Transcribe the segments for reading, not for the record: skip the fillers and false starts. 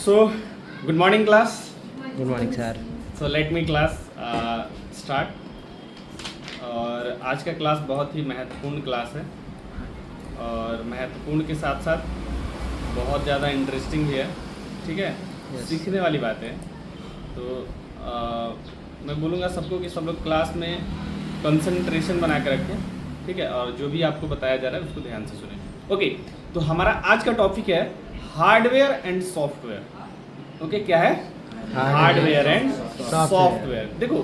So, good morning class. Good morning sir. So let me class start. और आज का class बहुत ही महत्वपूर्ण क्लास है और महत्वपूर्ण के साथ साथ बहुत ज़्यादा इंटरेस्टिंग भी है, ठीक है। Yes. सीखने वाली बात है। तो मैं बोलूँगा सबको कि सब लोग क्लास में कंसंट्रेशन बना के रखें, ठीक है, और जो भी आपको बताया जा रहा है उसको ध्यान से सुनें। ओके, तो हमारा आज का टॉपिक है हार्डवेयर एंड सॉफ्टवेयर। ओके, क्या है? Hardware and software. देखो,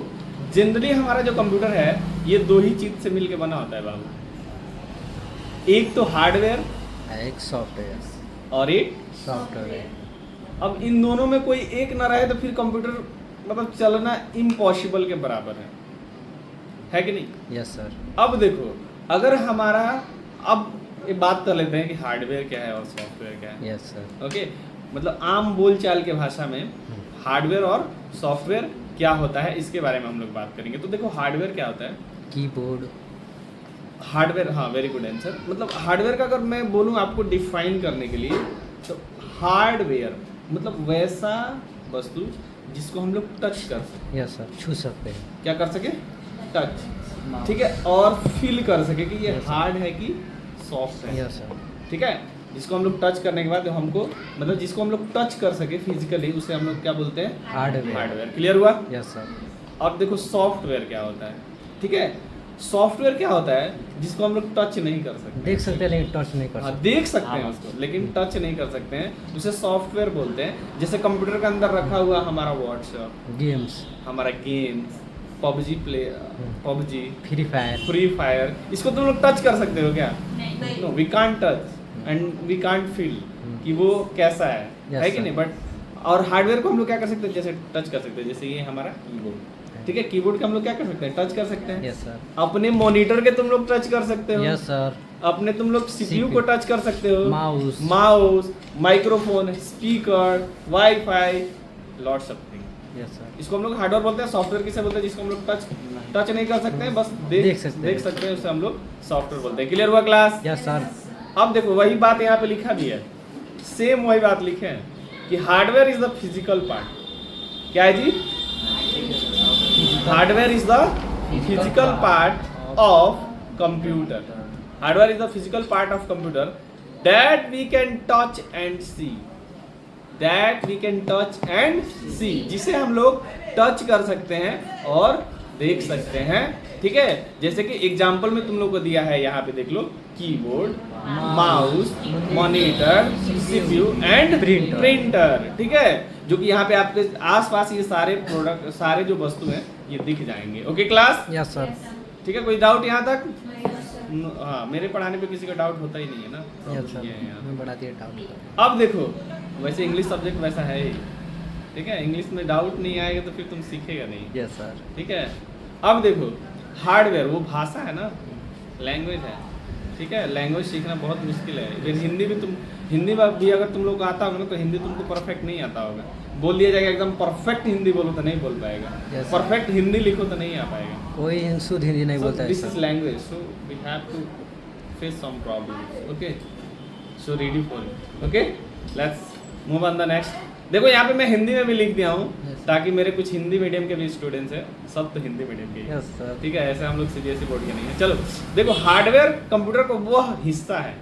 जनरली हमारा जो कंप्यूटर है ये दो ही चीज से मिलके बना होता है बाबू। एक तो हार्डवेयर एक सॉफ्टवेयर। और एक सॉफ्टवेयर। अब इन दोनों में कोई एक ना रहे तो फिर कंप्यूटर मतलब चलना इम्पॉसिबल के बराबर है कि नहीं? Yes sir. अब देखो, अगर हमारा अब ये बात कर लेते हैं कि हार्डवेयर क्या है और सॉफ्टवेयर क्या है। Yes sir. ओके, मतलब आम बोलचाल के भाषा में हार्डवेयर और सॉफ्टवेयर क्या होता है इसके बारे में हम लोग बात करेंगे। तो देखो, हार्डवेयर क्या होता है? कीबोर्ड। हार्डवेयर, हाँ, वेरी गुड आंसर। मतलब हार्डवेयर का अगर मैं बोलूँ आपको डिफाइन करने के लिए, तो हार्डवेयर मतलब वैसा वस्तु जिसको हम लोग टच कर सकें। यस सर, छू सकते हैं। क्या कर सके? टच, ठीक है, और फील कर सके कि ये Yes, sir. हार्ड है कि सॉफ्ट है, यस सर। ठीक है। जिसको हम लोग टच करने के बाद हमको मतलब जिसको हम लोग टच कर सके फिजिकली, उसे हम लोग क्या बोलते हैं? हार्डवेयर। हार्डवेयर। क्लियर हुआ? Yes sir. अब देखो सॉफ्टवेयर क्या होता है, ठीक है। सॉफ्टवेयर क्या होता है? जिसको हम लोग टच नहीं कर सकते। देख सकते हैं लेकिन टच नहीं कर हाँ, सकते। देख सकते हैं उसको लेकिन टच नहीं कर सकते हैं, उसे सॉफ्टवेयर बोलते हैं। जैसे कंप्यूटर के अंदर रखा हुआ हमारा व्हाट्सएप, गेम्स, हमारा games, PUBG play, PUBG, free fire. Free fire, इसको तुम लोग टच कर सकते हो क्या? No, we can't touch and we can't feel कि वो कैसा है, Yes, है कि sir. नहीं? बट और हार्डवेयर को हम लोग क्या कर सकते हैं? जैसे टच कर सकते हैं, जैसे ये हमारा कीबोर्ड, ठीक है। कीबोर्ड का हम लोग क्या कर सकते हैं? टच कर सकते हैं। Yes sir. अपने मॉनिटर के तुम लोग टच कर सकते हो। Yes sir. अपने तुम लोग सीपीयू को टच कर सकते हो। Mouse. Mouse, microphone, speaker, wifi, lots of thing. Yes sir. इसको हम लोग हार्डवेयर बोलते हैं। सॉफ्टवेयर किसे बोलते हैं? जिसको हम लोग टच नहीं कर सकते हैं, बस देख सकते हैं, उसे हम लोग सॉफ्टवेयर बोलते हैं। क्लियर हुआ क्लास? Yes sir. अब देखो, वही बात यहाँ पे लिखा भी है, सेम वही बात लिखे हैं कि hardware is the physical part. क्या है जी? Hardware is the physical part of computer. Hardware is the physical part of computer that we can touch and see. That we can touch and see, जिसे हम लोग touch कर सकते हैं और देख सकते हैं, ठीक है। जैसे कि एग्जांपल में तुम लोग को दिया है, यहाँ पे देख लो, keyboard, mouse, monitor, CPU and printer, ठीक है। जो कि यहाँ पे आपके आसपास ये सारे प्रोडक्ट, सारे जो वस्तु हैं ये दिख जाएंगे। Okay class? Yes sir. ठीक है, कोई डाउट यहाँ तक? हाँ, मेरे पढ़ाने पे किसी का डाउट होता ही नहीं है ना। Yes sir. ये है यहाँ। मैं बड़ा दिया डाउट। अब देखो, वैसे इंग्लिश सब्जेक्ट वैसा है ही, ठीक है। इंग्लिश में डाउट नहीं आएगा तो फिर तुम सीखेगा नहीं, यस सर। ठीक है। अब देखो, हार्डवेयर वो भाषा है ना, लैंग्वेज है, ठीक है। लैंग्वेज सीखना बहुत मुश्किल है। फिर हिंदी में भी अगर तुम लोग को आता होगा ना, तो हिंदी तुमको परफेक्ट नहीं आता होगा। बोल दिया जाएगा एकदम परफेक्ट हिंदी बोलो तो नहीं बोल पाएगा। Yes, sir. परफेक्ट हिंदी लिखो तो नहीं आ पाएगा। कोई शुद्ध हिंदी नहीं बोलता है this is sir. Language, so we have to face some problems. Okay, so ready for it. Okay, let's move on the next. देखो, यहाँ पे मैं हिंदी में भी लिख दिया हूँ, Yes. ताकि मेरे कुछ हिंदी मीडियम के भी स्टूडेंट्स हैं, सब तो हिंदी मीडियम के ही हैं। Yes sir. ठीक है, ऐसे हम लोग सीबीएसई बोर्ड के नहीं है। चलो देखो, हार्डवेयर कंप्यूटर का वो हिस्सा है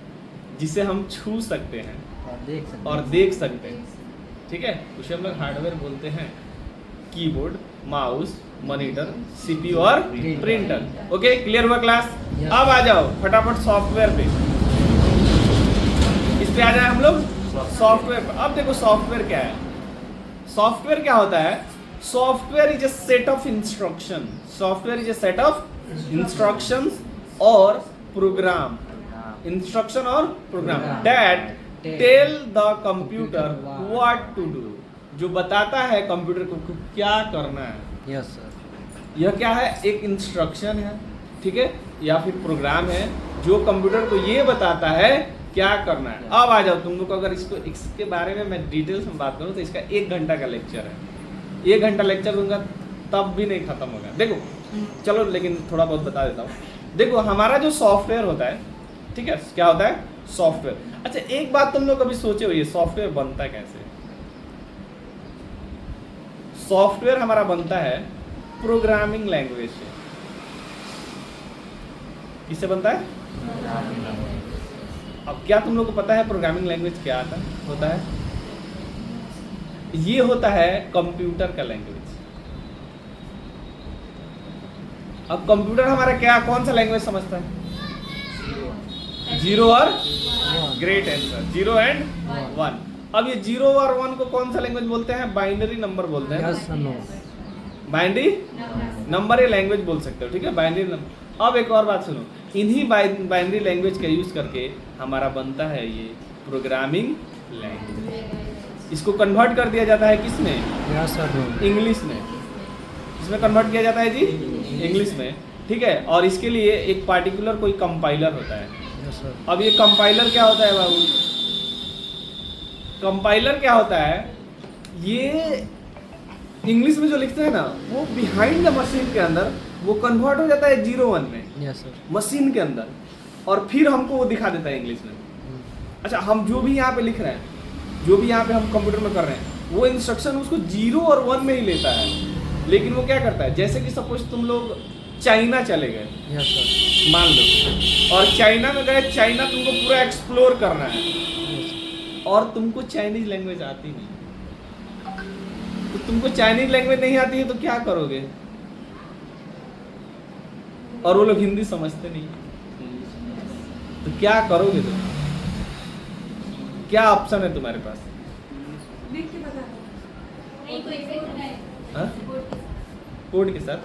जिसे हम छू सकते हैं और देख सकते हैं, ठीक है। उसे हम लोग हार्डवेयर बोलते हैं। कीबोर्ड, माउस, मॉनिटर, सीपीयू और प्रिंटर। ओके, क्लियर हुआ क्लास? Yes. अब आ जाओ फटाफट सॉफ्टवेयर पे। इस पे आ जाए हम लोग सॉफ्टवेयर पर। अब देखो, सॉफ्टवेयर क्या है? सॉफ्टवेयर क्या होता है? Software is a set of instruction. Software is a set of instructions और प्रोग्राम। इंस्ट्रक्शन और program that tell the computer what to do, जो बताता है कंप्यूटर को क्या करना है। Yes sir. यह क्या है? एक इंस्ट्रक्शन है, ठीक है, या फिर प्रोग्राम है जो कंप्यूटर को ये बताता है क्या करना है। अब आ जाओ, तुम लोग को अगर इसके बारे में मैं डिटेल्स में बात करूँ तो इसका 1 घंटा का लेक्चर है। 1 घंटा लेक्चर दूंगा तब भी नहीं खत्म होगा। देखो, चलो लेकिन थोड़ा बहुत बता देता हूँ। देखो, हमारा जो सॉफ्टवेयर होता है, ठीक है, क्या होता है? सॉफ्टवेयर। अच्छा, एक बात तुम लोग कभी सोचे हो, ये सॉफ्टवेयर बनता कैसे? सॉफ्टवेयर हमारा बनता है प्रोग्रामिंग लैंग्वेज से। किससे बनता है? अब क्या तुम लोग को पता है प्रोग्रामिंग लैंग्वेज क्या होता है? ये होता है कंप्यूटर का लैंग्वेज। अब कंप्यूटर हमारा क्या कौन सा लैंग्वेज समझता है? जीरो और ग्रेट आंसर, 0 एंड 1। अब ये 0 और 1 को कौन सा लैंग्वेज बोलते हैं? बाइनरी नंबर बोलते हैं। Yes no. बाइनरी नंबर ये लैंग्वेज बोल सकते हो, ठीक है, बाइनरी नंबर। अब एक और बात सुनो, इन्हीं बाइनरी लैंग्वेज का यूज करके हमारा बनता है ये प्रोग्रामिंग लैंग्वेज। इसको कन्वर्ट कर दिया जाता है किसमें? Yes no. इंग्लिश में। इसमें कन्वर्ट किया जाता है जी इंग्लिश में, ठीक है। और इसके लिए एक पार्टिकुलर कोई कंपाइलर होता है। Yes sir. अब ये कंपाइलर क्या होता है बाबू? कंपाइलर क्या होता है? ये इंग्लिश में जो लिखते हैं ना, वो बिहाइंड द मशीन के अंदर वो कन्वर्ट हो जाता है 0-1 में, यस सर। मशीन के अंदर, और फिर हमको वो दिखा देता है इंग्लिश में। अच्छा, हम जो भी यहाँ पे लिख रहे हैं, जो भी यहाँ पे हम कंप्यूटर में कर रहे हैं, वो इंस्ट्रक्शन उसको 0 और 1 में ही लेता है। लेकिन वो क्या करता है, जैसे कि सपोज तुम लोग चाइना चले गए, यस सर। मान लो, और चाइना में गए, चाइना तुमको पूरा एक्सप्लोर करना है, और तुमको चाइनीज लैंग्वेज आती नहीं, तो तुमको चाइनीज लैंग्वेज नहीं आती है तो क्या करोगे? और वो लोग हिंदी समझते नहीं, तो क्या करोगे तुम? क्या ऑप्शन है तुम्हारे पास? हाँ? कोड के साथ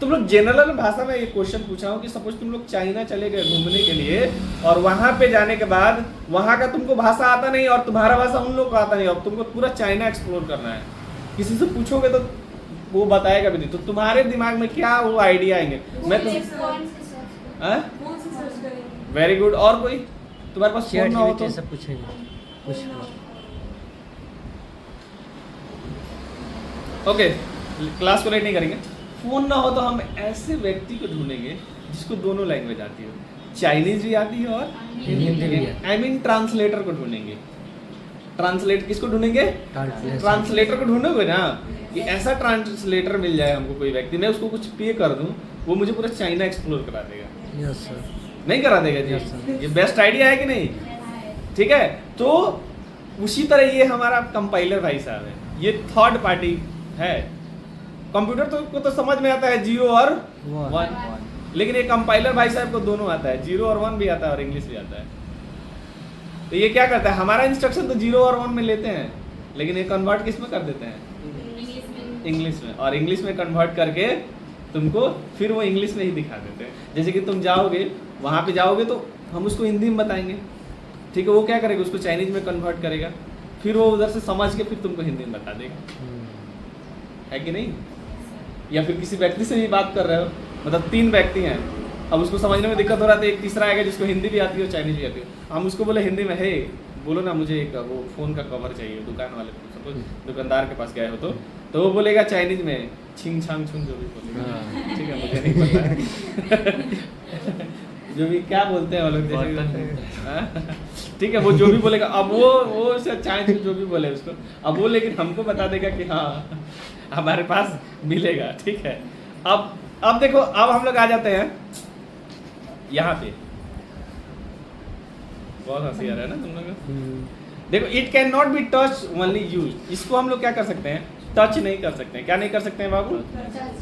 तुम लोग जनरल भाषा में ये क्वेश्चन पूछा हूँ कि सपोज तुम लोग चाइना चले गए घूमने के लिए, और वहां पे जाने के बाद वहां का तुमको भाषा आता नहीं और तुम्हारा भाषा उन लोग को आता नहीं, और तुमको पूरा चाइना एक्सप्लोर करना है। किसी से पूछोगे तो वो बताएगा भी नहीं, तो तुम्हारे दिमाग में क्या वो आइडिया आएंगे? मैं तो वेरी गुड। और कोई तुम्हारे पास फोन ना हो तो? सब पूछेंगे कुछ। ओके, क्लास को लेट नहीं करेंगे। फोन ना हो तो हम ऐसे व्यक्ति को ढूंढेंगे जिसको दोनों लैंग्वेज आती हो, चाइनीज भी आती है और हिंदी भी है। आई मीन ट्रांसलेटर को ढूंढेंगे। ट्रांसलेट किसको ढूंढेंगे? ट्रांसलेटर को ढूंढोगे ना, कि ऐसा ट्रांसलेटर मिल जाए हमको, कोई व्यक्ति, मैं उसको कुछ पे कर दूं, वो मुझे पूरा चाइना एक्सप्लोर करा देगा। Yes sir. नहीं करा देगा जी? Yes, sir. ये बेस्ट आइडिया है कि नहीं? ठीक है, तो उसी तरह ये हमारा कंपाइलर भाई साहब है, ये थर्ड पार्टी है। कंप्यूटर को तो समझ में आता है 0 और 1, लेकिन ये कंपाइलर भाई साहब को दोनों आता है, 0 और 1 भी आता है और इंग्लिश भी आता है। तो ये क्या करता है, हमारा इंस्ट्रक्शन तो 0 और 1 में लेते हैं, लेकिन ये कन्वर्ट किस में कर देते हैं? इंग्लिश में। और इंग्लिश में कन्वर्ट करके तुमको फिर वो इंग्लिश में ही दिखा देते हैं। जैसे कि तुम जाओगे, वहाँ पे जाओगे तो हम उसको हिंदी में बताएंगे, ठीक है, वो क्या करेगा, उसको चाइनीज में कन्वर्ट करेगा, फिर वो उधर से समझ के फिर तुमको हिंदी में बता देगा, है कि नहीं? या फिर किसी व्यक्ति से भी बात कर रहे हो, मतलब 3 व्यक्ति हैं, अब उसको समझने में दिक्कत हो रहा है, तो एक तीसरा आएगा जिसको हिंदी भी आती है और चाइनीज भी आती है। हम उसको बोले हिंदी में, हे बोलो ना मुझे एक वो फ़ोन का कवर चाहिए, दुकान वाले को, सपोज दुकानदार के पास गए हो तो वो बोलेगा चाइनीज में छिंग छांग छुंग जो भी बोलेगा, ठीक है, मुझे नहीं पता है जो भी क्या बोलते हैं वो लोग, जैसे ठीक है, वो जो भी बोलेगा, अब वो चाइनीज जो भी बोले उसको, अब वो लेकिन हमको बता देगा कि हाँ हमारे पास मिलेगा, ठीक है। अब देखो, अब हम लोग आ जाते हैं यहाँ पे, बहुत हंसी आ रहा है ना तुम लोग। देखो, it can not be touch only use, इसको हम लोग क्या कर सकते हैं, टच नहीं कर सकते हैं। क्या नहीं कर सकते हैं बाबू?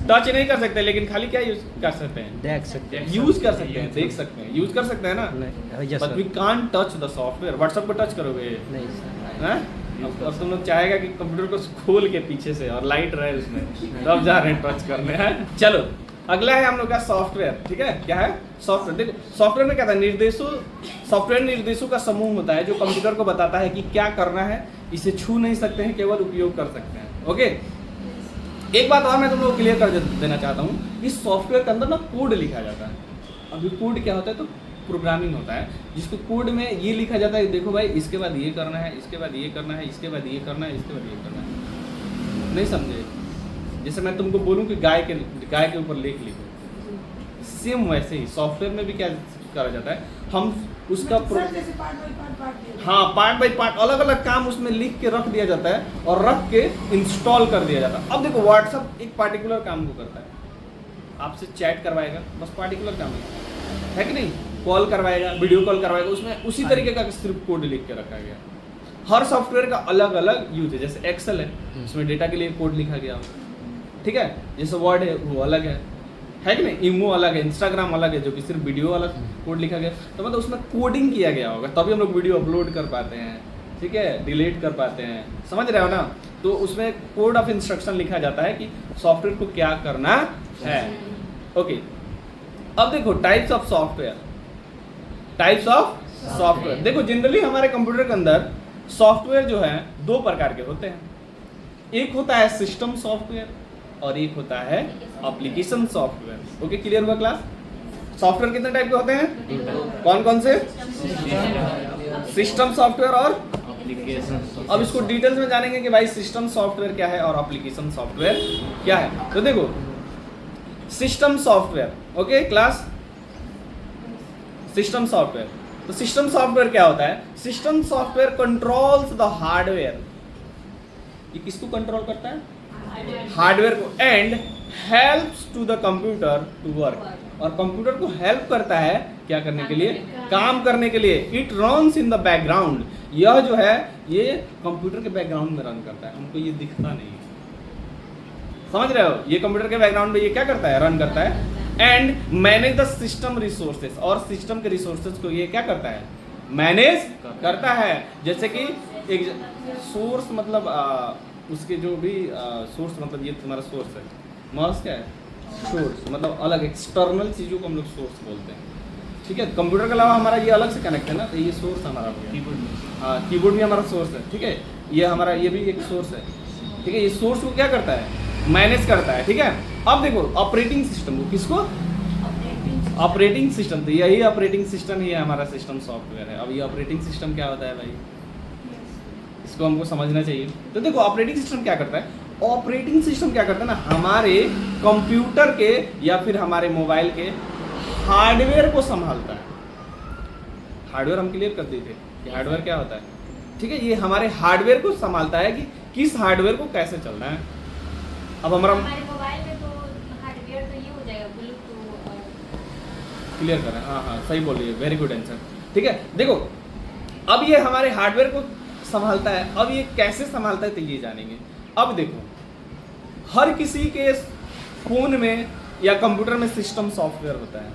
टच नहीं कर सकते, लेकिन खाली क्या यूज कर सकते हैं? देख सकते हैं। यूज कर सकते हैं, देख सकते हैं, यूज कर सकते हैं ना, but we can't touch the software. WhatsApp को टच करोगे? नहीं सर। हैं? अब तुम लोग चाहेगा कि कंप्यूटर को खोल के पीछे से और लाइट रहे उसमें, तब जा रहे हैं टच करने हैं। चलो, अगला है हम लोग का सॉफ्टवेयर, ठीक है। क्या है? सॉफ्टवेयर। देखो, सॉफ्टवेयर में क्या था, सॉफ्टवेयर निर्देशों का समूह होता है जो कंप्यूटर को बताता है कि क्या करना है, इसे छू नहीं सकते हैं, केवल उपयोग कर सकते हैं। ओके, एक बात और मैं तुम लोग को क्लियर कर देना चाहता हूँ, इस सॉफ्टवेयर के अंदर ना कोड लिखा जाता है। अभी कोड क्या होता है, तो प्रोग्रामिंग होता है, जिसको कोड में ये लिखा जाता है, देखो भाई इसके बाद ये करना है, इसके बाद ये करना है, इसके बाद ये करना है, इसके बाद ये करना है। नहीं समझे? जैसे मैं तुमको बोलूँ कि गाय के ऊपर लेख लिखो, सेम वैसे ही सॉफ्टवेयर में भी क्या करा जाता है, हम उसका सर जैसे पार्ट बाय पार्ट दिया जाता है। हाँ पार्ट बाय पार्ट अलग अलग काम उसमें लिख के रख दिया जाता है और रख के इंस्टॉल कर दिया जाता है। अब देखो व्हाट्सअप एक पार्टिकुलर काम को करता है, आपसे चैट करवाएगा, बस पार्टिकुलर काम है कि नहीं, कॉल करवाएगा, वीडियो कॉल करवाएगा, उसमें उसी तरीके का सिर्फ कोड लिख के रखा गया। हर सॉफ्टवेयर का अलग अलग यूज है, जैसे एक्सेल है उसमें डेटा के लिए कोड लिखा गया होगा, ठीक है, जैसे वर्ड है वो अलग है कि नहीं, इमो अलग है, इंस्टाग्राम अलग है जो कि सिर्फ वीडियो वाला कोड लिखा गया, तो मतलब उसमें कोडिंग किया गया होगा तभी हम लोग वीडियो अपलोड कर पाते हैं, ठीक है, डिलीट कर पाते हैं, समझ रहे हो ना। तो उसमें कोड ऑफ इंस्ट्रक्शन लिखा जाता है कि सॉफ्टवेयर को क्या करना है। ओके, अब देखो types of software, types of software. देखो जनरली हमारे कंप्यूटर के अंदर सॉफ्टवेयर जो है दो प्रकार के होते हैं, एक होता है सिस्टम सॉफ्टवेयर और एक होता है एप्लीकेशन सॉफ्टवेयर। ओके, क्लियर हुआ क्लास? सॉफ्टवेयर कितने टाइप के होते हैं, कौन कौन से? सिस्टम सॉफ्टवेयर और एप्लीकेशन। अब इसको डिटेल्स में जानेंगे कि भाई सिस्टम सॉफ्टवेयर क्या है और एप्लीकेशन सॉफ्टवेयर क्या है। तो देखो system software, okay class, system software, तो सिस्टम सॉफ्टवेयर क्या होता है? System software controls the hardware, ये किसको कंट्रोल करता है? हार्डवेयर को, and helps to the computer to work, और कंप्यूटर को हेल्प करता है क्या करने के लिए? काम करने के लिए। It runs in the background, यह जो है ये कंप्यूटर के बैकग्राउंड में रन करता है, हमको ये दिखता नहीं है, समझ रहे हो? ये कंप्यूटर के बैकग्राउंड में ये क्या करता है? रन करता है। And manage the system resources, और सिस्टम के रिसोर्सेज को ये क्या करता है? मैनेज करता है। जैसे कि एक सोर्स मतलब उसके जो भी सोर्स, मतलब ये तुम्हारा सोर्स है, माउस क्या है? सोर्स, मतलब अलग एक्सटर्नल चीज़ों को हम लोग सोर्स बोलते हैं, ठीक है। कंप्यूटर के अलावा हमारा ये अलग से कनेक्ट है ना, तो ये सोर्स हमारा हो गया। कीबोर्ड में, हाँ, कीबोर्ड भी हमारा सोर्स है, ठीक है, ये हमारा ये भी एक सोर्स है, ठीक है। ये सोर्स को क्या करता है? मैनेज करता है, ठीक है। अब देखो ऑपरेटिंग सिस्टम को, किसको? ऑपरेटिंग सिस्टम, तो यही ऑपरेटिंग सिस्टम ही हमारा सिस्टम सॉफ्टवेयर है। अब ये ऑपरेटिंग सिस्टम क्या होता है भाई, इसको हमको समझना चाहिए। तो देखो ऑपरेटिंग सिस्टम क्या करता है? ऑपरेटिंग सिस्टम क्या करता है ना, हमारे कंप्यूटर के या फिर हमारे मोबाइल के हार्डवेयर को संभालता है। हार्डवेयर हम क्लियर कर दिए थे कि हार्डवेयर क्या होता है, ठीक है। ये हमारे हार्डवेयर को संभालता है कि किस हार्डवेयर को कैसे चलना है। अब हमारे मोबाइल में तो हार्डवेयर तो ये हो जाएगा ब्लूटूथ और क्लियर करें, हाँ हाँ सही बोल रही है, वेरी गुड आंसर, ठीक है। देखो अब ये हमारे हार्डवेयर को संभालता है, अब ये कैसे संभालता है तो ये जानेंगे। अब देखो हर किसी के फोन में या कंप्यूटर में सिस्टम सॉफ्टवेयर होता है,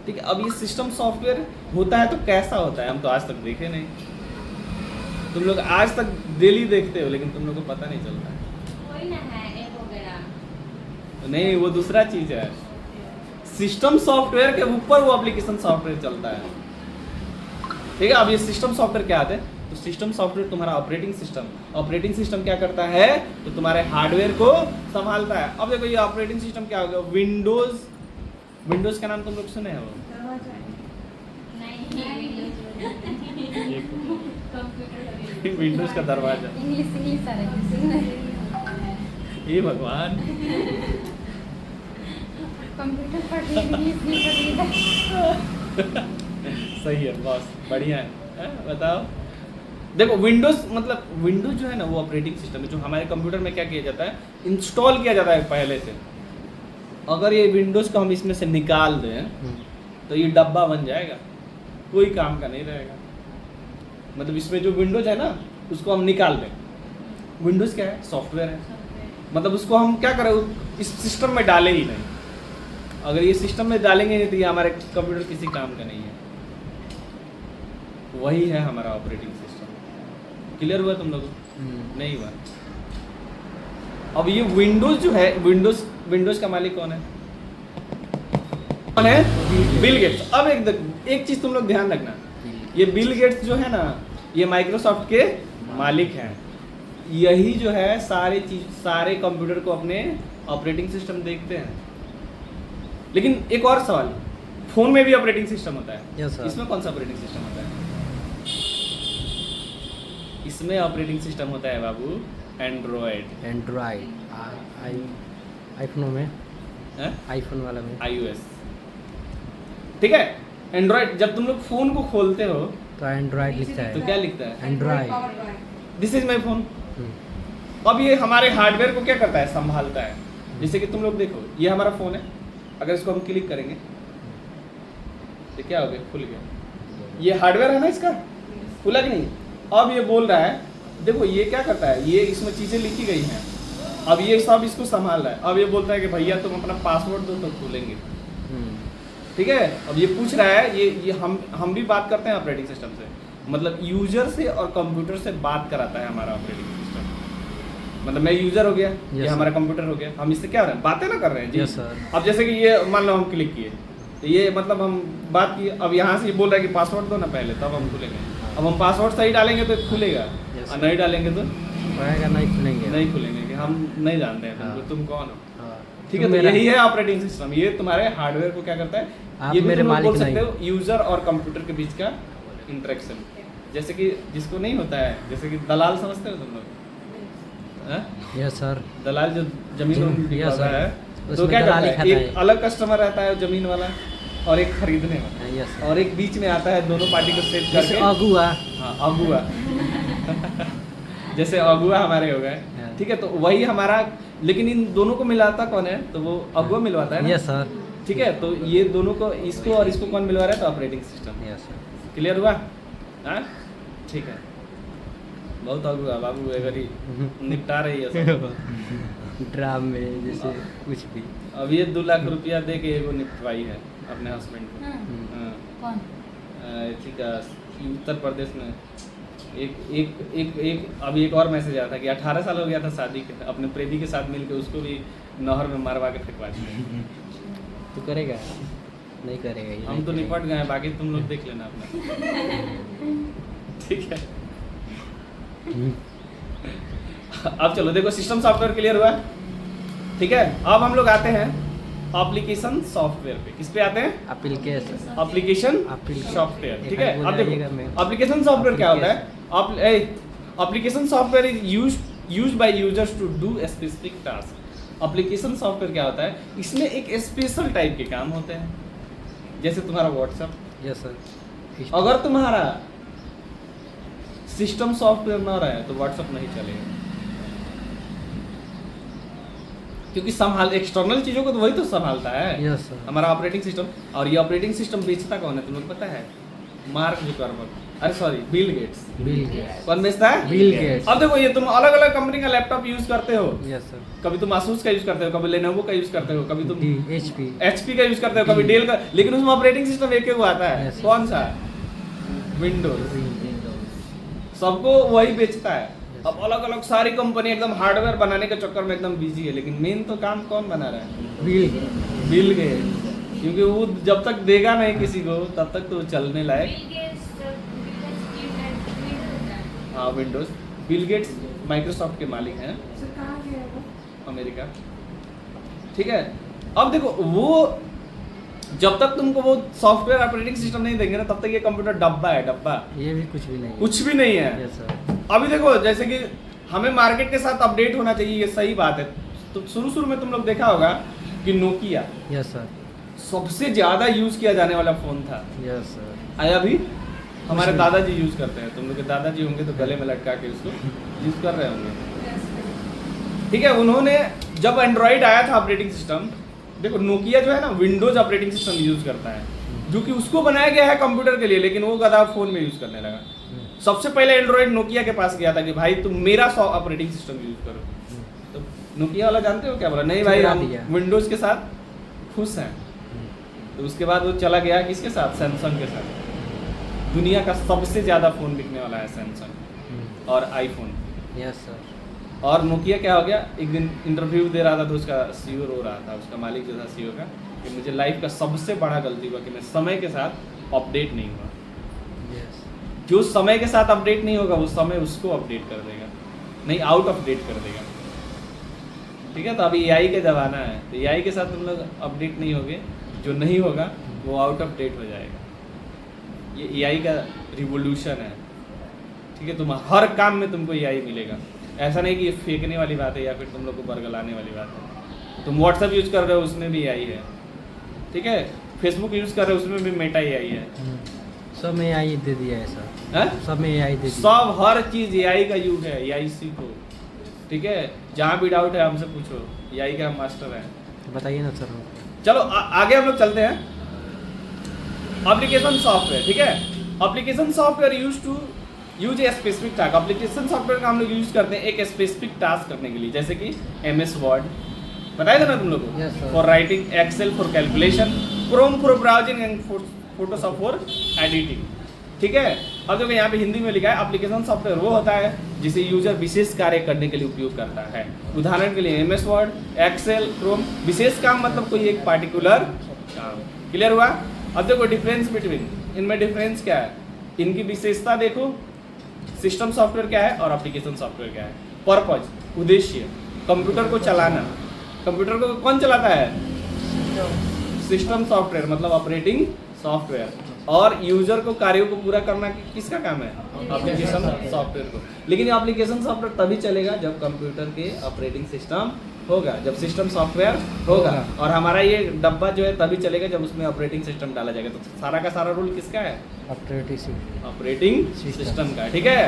ठीक है। अब ये सिस्टम सॉफ्टवेयर होता है तो कैसा होता है, हम तो आज तक देखे नहीं, तुम लोग आज तक डेली देखते हो लेकिन तुम लोग को पता नहीं चलता है। कोई ना है ऐप वगैरह, नहीं, वो दूसरा चीज है। सिस्टम सॉफ्टवेयर के ऊपर वो एप्लीकेशन सॉफ्टवेयर चलता है, ठीक है। अब ये सिस्टम सॉफ्टवेयर क्या आते हैं? तो सिस्टम सॉफ्टवेयर तुम्हारा ऑपरेटिंग सिस्टम, ऑपरेटिंग सिस्टम क्या करता है? तो तुम्हारे हार्डवेयर को संभालता है। अब देखो ये ऑपरेटिंग सिस्टम क्या होगा? विंडोज, विंडोज का नाम तुम लोग सुने हो? दरवाजा है। नहीं कंप्यूटर विंडोज का दरवाजा, इंग्लिश आ रहा है ये भगवान। कंप्यूटर पढ़ रही इंग्लिश नहीं पढ़ रही। सही है बॉस, बढ़िया है, बताओ। देखो विंडोज मतलब विंडोज जो है ना वो ऑपरेटिंग सिस्टम है जो हमारे कंप्यूटर में क्या किया जाता है? इंस्टॉल किया जाता है पहले से। अगर ये विंडोज को हम इसमें से निकाल दें तो ये डब्बा बन जाएगा, कोई काम का नहीं रहेगा। मतलब इसमें जो विंडोज है ना उसको हम निकाल दें, विंडोज क्या है? सॉफ्टवेयर है, मतलब उसको हम क्या करें? इस सिस्टम में डाले ही नहीं। अगर ये सिस्टम में डालेंगे नहीं तो ये हमारे कंप्यूटर किसी काम का नहीं है। वही है हमारा ऑपरेटिंग सिस्टम। क्लियर हुआ तुम लोगों को? नहीं हुआ? अब ये विंडोज जो है, विंडोज का मालिक कौन है? कौन है? Bill Gates. अब एक चीज तुम लोग ध्यान रखना, ये बिल गेट्स जो है ना ये माइक्रोसॉफ्ट के मालिक हैं। यही जो है सारे कंप्यूटर को अपने ऑपरेटिंग सिस्टम देखते हैं। लेकिन एक और सवाल, फोन में भी ऑपरेटिंग सिस्टम होता है? Yes, sir. इसमें कौन सा ऑपरेटिंग सिस्टम होता है? इसमें ऑपरेटिंग सिस्टम होता है बाबू एंड्रॉयड। एंड्रॉइड आईफोन में, हैं? आईफोन वाला में। iOS, ठीक है। एंड्रॉइड जब तुम लोग फोन को खोलते हो तो एंड्रॉइड लिखता तो है। क्या लिखता है? Android. This is my phone. Hmm. अब ये हमारे हार्डवेयर को क्या करता है? संभालता है। जैसे कि तुम लोग देखो, ये हमारा फोन है, अगर इसको हम क्लिक करेंगे तो क्या हो गया? खुल गया। ये हार्डवेयर है ना इसका, खुला कि नहीं? अब ये बोल रहा है, देखो ये क्या करता है, ये इसमें चीज़ें लिखी गई हैं, अब ये सब इसको संभाल रहा है। अब ये बोलता है कि भैया तुम अपना पासवर्ड दो तो खोलेंगे, ठीक है? अब ये पूछ रहा है, ये हम भी बात करते हैं ऑपरेटिंग सिस्टम से, मतलब यूजर से और कंप्यूटर से बात कराता है हमारा ऑपरेटिंग सिस्टम। मतलब मैं यूजर हो गया, ये हमारा कंप्यूटर हो गया, हम इससे क्या हो रहे हैं? बातें ना कर रहे हैं जी। Yes sir. अब जैसे कि ये मान लो हम क्लिक किए, तो ये मतलब हम बात किए, अब यहाँ से ये बोल रहा है कि पासवर्ड दो ना पहले, तब हम खुलेंगे। अब हम पासवर्ड सही डालेंगे तो खुलेगा, Yes, और नहीं डालेंगे तो पड़ेगा, नहीं खुलेंगे। नहीं खुलेंगे, कि हम नहीं जानते हैं तुमको, हाँ। तुम कौन हो। हाँ। ठीक है, तुम तो मेरा- यही है ऑपरेटिंग सिस्टम। ये तुम्हारे हार्डवेयर को क्या करता है? आप ये भी मेरे तुम लोग मालिक बोल सकते नहीं। हो यूजर और कंप्यूटर के बीच का इंटरेक्शन। जैसे कि जिसको नहीं होता है, जैसे कि दलाल समझते हो तुम लोग? हाँ? Yes sir. दलाल जो जमीन Yes, वाला sir. है, तो उसमें क्या करता दलाली है? खाता एक है। अलग कस्टमर रहता है जमीन वाला, और एक खरीदने वाला, यस सर। और एक बीच में आता है, दोनों पार्टी को सेट जैसे करके। अगुआ। हाँ, अगुआ। जैसे अगुआ हमारे हो गए, हाँ। ठीक है? तो वही हमारा, लेकिन इन दोनों को मिलाता कौन है? तो वो अगुआ मिलवाता है ना? Yes sir. ठीक है, तो ये दोनों को, इसको और इसको कौन मिलवा रहा है? तो operating system. Yes sir. Clear हुआ? हाँ, ठीक है। बहुत अगुआ बाबू अगर ही निपटा रही है सब। ड्रामे जैसे कुछ भी। अब ये 2 लाख रुपया दे के एगो निपटवाई है अपने हस्बैंड को। हाँ, कौन? ठीक है, उत्तर प्रदेश में एक अभी एक और मैसेज आया था कि 18 साल हो गया था शादी के, अपने प्रेमी के साथ मिलके उसको भी नहर में मारवा के फेंकवा दिया। तू करेगा? नहीं करेगा ये। हम तो निपट गए हैं, बाकी तुम लोग देख लेना अपना। ठीक है, अब चलो देखो, सिस्टम सॉफ्टवेयर क्लियर हुआ, ठीक है? अब हम लोग आते हैं एप्लीकेशन सॉफ्टवेयर पे। किस पे आते हैं? एप्लीकेशन। Application Application। सॉफ्टवेयर, ठीक है? एक अब आध बोलिएगा मैं। देखो एप्लीकेशन सॉफ्टवेयर क्या होता है? Application software is used by users to do specific task. Application software क्या होता है? इसमें एक स्पेशल टाइप के काम होते हैं, जैसे तुम्हारा व्हाट्सएप। Yes sir. अगर तुम्हारा सिस्टम सॉफ्टवेयर ना रहे तो व्हाट्सएप नहीं चलेगा, क्योंकि संभाल एक्सटर्नल चीजों को तो वही तो संभालता है, यस सर। हमारा ऑपरेटिंग सिस्टम। और ये ऑपरेटिंग सिस्टम बेचता कौन है? तुम लोग पता है? मार्क जुकरबर्ग, अरे sorry, Bill Gates. Bill Gates. कौन बेचता है? Bill Gates. अब देखो, ये तुम अलग अलग कंपनी का लैपटॉप यूज करते हो, यस सर। कभी तुम आसूस का यूज करते हो, कभी लेनोवो का यूज करते हो, कभी तुम HP। HP का यूज करते हो, कभी डेल का, लेकिन उसमें ऑपरेटिंग सिस्टम एक ही आता है। Yes. कौन सा? विंडोज। सबको वही बेचता है। अब अलग अलग सारी कंपनी एकदम हार्डवेयर बनाने के चक्कर में एकदम बिजी है, लेकिन मेन तो काम कौन बना रहा है? Bill Gates. क्योंकि वो जब तक देगा नहीं किसी को, तब तक तो चलने लायक। हाँ, विंडोज। बिल गेट्स माइक्रोसॉफ्ट के मालिक हैं, अमेरिका, ठीक है? अब देखो, वो जब तक तुमको वो सॉफ्टवेयर ऑपरेटिंग सिस्टम नहीं देंगे ना, तब तक ये कंप्यूटर डब्बा है, डब्बा, ये भी कुछ भी नहीं। कुछ भी नहीं है। Yes sir. अभी देखो, जैसे कि हमें मार्केट के साथ अपडेट होना चाहिए, ये सही बात है। तो शुरू में तुम लोग देखा होगा कि नोकिया यस सर। सबसे ज्यादा यूज किया जाने वाला फोन था। Yes sir. आया भी हमारे दादाजी यूज करते हैं, तुम लोग के दादाजी होंगे तो गले में लटका के उसको यूज कर रहे होंगे, ठीक है? उन्होंने जब एंड्रॉइड आया था ऑपरेटिंग सिस्टम, देखो नोकिया जो है ना, विंडोज ऑपरेटिंग सिस्टम यूज करता है, जो कि उसको बनाया गया है कंप्यूटर के लिए, लेकिन वो गधा फोन में यूज करने लगा। सबसे पहले एंड्रॉइड नोकिया के पास गया था कि भाई तुम मेरा ऑपरेटिंग सिस्टम यूज करो, तो नोकिया वाला जानते हो क्या बोला? नहीं भाई, हम विंडोज के साथ खुश हैं। तो उसके बाद वो चला गया किसके साथ? सैमसंग के साथ। दुनिया का सबसे ज्यादा फोन बिकने वाला है सैमसंग और आईफोन। Yes sir. और नोकिया क्या हो गया, एक दिन इंटरव्यू दे रहा था तो उसका सीईओ रो रहा था, उसका मालिक जो था सीईओ का, कि मुझे लाइफ का सबसे बड़ा गलती हुआ कि मैं समय के साथ अपडेट नहीं हुआ। यस। जो समय के साथ अपडेट नहीं होगा, वो समय उसको अपडेट कर देगा, नहीं आउट ऑफ डेट कर देगा, ठीक है? तो अभी एआई का ज़माना है, तो एआई के साथ तुम लोग अपडेट नहीं होगे, जो नहीं होगा वो आउट ऑफ डेट हो जाएगा। ये एआई का रिवोल्यूशन है, ठीक है? तुम हर काम में तुमको एआई मिलेगा। ऐसा नहीं कि ये फेंकने वाली बात है या फिर तुम लोग को बरगलाने वाली बात है। तुम व्हाट्सएप यूज कर रहे हो, उसमें भी एआई है, ठीक है? फेसबुक यूज कर रहे हो उसमें भी मेटा एआई है। सब में AI दे दिया है सर, हैं? सब में AI दे दिया। सब हर चीज एआई का युग है, एआई सीखो, ठीक है। जहाँ भी डाउट है हमसे पूछो, एआई का हम मास्टर है। बताइए ना सर। चलो आगे हम लोग चलते हैं। एप्लीकेशन सॉफ्टवेयर, ठीक है। Application software use a specific task. Application software का हम लोग यूज करते हैं एक स्पेसिफिक टास्क करने के लिए, जैसे कि MS वर्ड बताया था ना तुम लोग को, Yes, sir. For writing, Excel for calculation, Chrome for browsing and Photoshop for editing, ठीक है। अब देखो यहाँ पे हिंदी में लिखा है एप्लीकेशन सॉफ्टवेयर वो होता है जिसे यूजर विशेष कार्य करने के लिए उपयोग करता है। उदाहरण के लिए MS वर्ड, एक्सेल, क्रोम। विशेष काम मतलब कोई एक पार्टिकुलर काम। क्लियर हुआ? अब देखो डिफरेंस बिटवीन, इनमें डिफरेंस क्या है, इनकी विशेषता देखो। सिस्टम सॉफ्टवेयर क्या है और एप्लीकेशन सॉफ्टवेयर क्या है। पर्पज, उद्देश्य, कंप्यूटर को चलाना। कंप्यूटर को कौन चलाता है? सिस्टम सॉफ्टवेयर मतलब ऑपरेटिंग सॉफ्टवेयर। और यूजर को कार्यों को पूरा करना किसका काम है? एप्लीकेशन सॉफ्टवेयर को। लेकिन एप्लीकेशन सॉफ्टवेयर तभी चलेगा जब कंप्यूटर के ऑपरेटिंग सिस्टम होगा, जब सिस्टम सॉफ्टवेयर होगा। और हमारा ये डब्बा जो है तभी चलेगा जब उसमें ऑपरेटिंग सिस्टम डाला जाएगा। तो सारा का सारा रूल किसका है? ऑपरेटिंग सिस्टम का, ठीक है।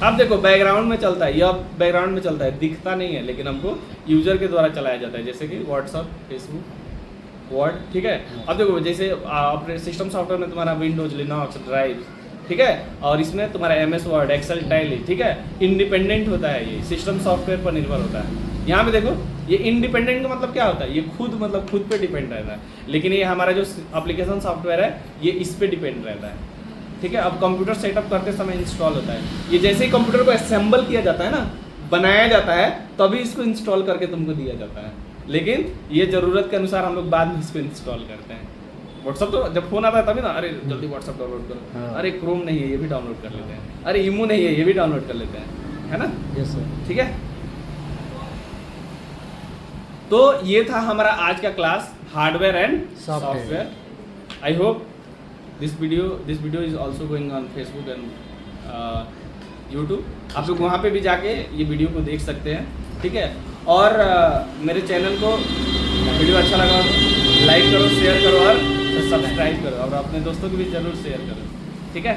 अब देखो बैकग्राउंड में चलता है, यह बैकग्राउंड में चलता है, दिखता नहीं है लेकिन हमको यूजर के द्वारा चलाया जाता है, जैसे कि व्हाट्सअप, फेसबुक, वर्ड, ठीक है। अब देखो जैसे सिस्टम सॉफ्टवेयर में तुम्हारा विंडोज, लिनक्स, ड्राइव, ठीक है। और इसमें तुम्हारा MS वर्ड, एक्सेल, टैली, ठीक है। इंडिपेंडेंट होता है, ये सिस्टम सॉफ्टवेयर पर निर्भर होता है। यहाँ पे देखो ये इंडिपेंडेंट का मतलब क्या होता है? ये खुद मतलब खुद पे डिपेंड रहता है। लेकिन ये हमारा जो एप्लीकेशन सॉफ्टवेयर है ये इस पे डिपेंड रहता है, ठीक है। अब कंप्यूटर सेटअप करते समय इंस्टॉल होता है, ये जैसे ही कंप्यूटर को असेंबल किया जाता है ना, बनाया जाता है, तभी इसको इंस्टॉल करके तुमको दिया जाता है। लेकिन ये ज़रूरत के अनुसार हम लोग बाद में इसको इंस्टॉल करते हैं। व्हाट्सअप तो जब फोन आता है तभी ना, अरे जल्दी व्हाट्सअप डाउनलोड करो, हाँ। अरे क्रोम नहीं है ये भी डाउनलोड कर लेते हैं, अरे इमो नहीं है ये भी डाउनलोड कर लेते हैं, है ना। Yes sir. ठीक है, तो ये था हमारा आज का class hardware and software. I hope this video is also going on Facebook and YouTube. आप लोग वहाँ पे भी जाके ये वीडियो को देख सकते हैं, ठीक है। और मेरे चैनल को वीडियो अच्छा लगा तो लाइक करो, शेयर करो और सब्सक्राइब करो, और अपने दोस्तों को भी ज़रूर शेयर करो, ठीक है।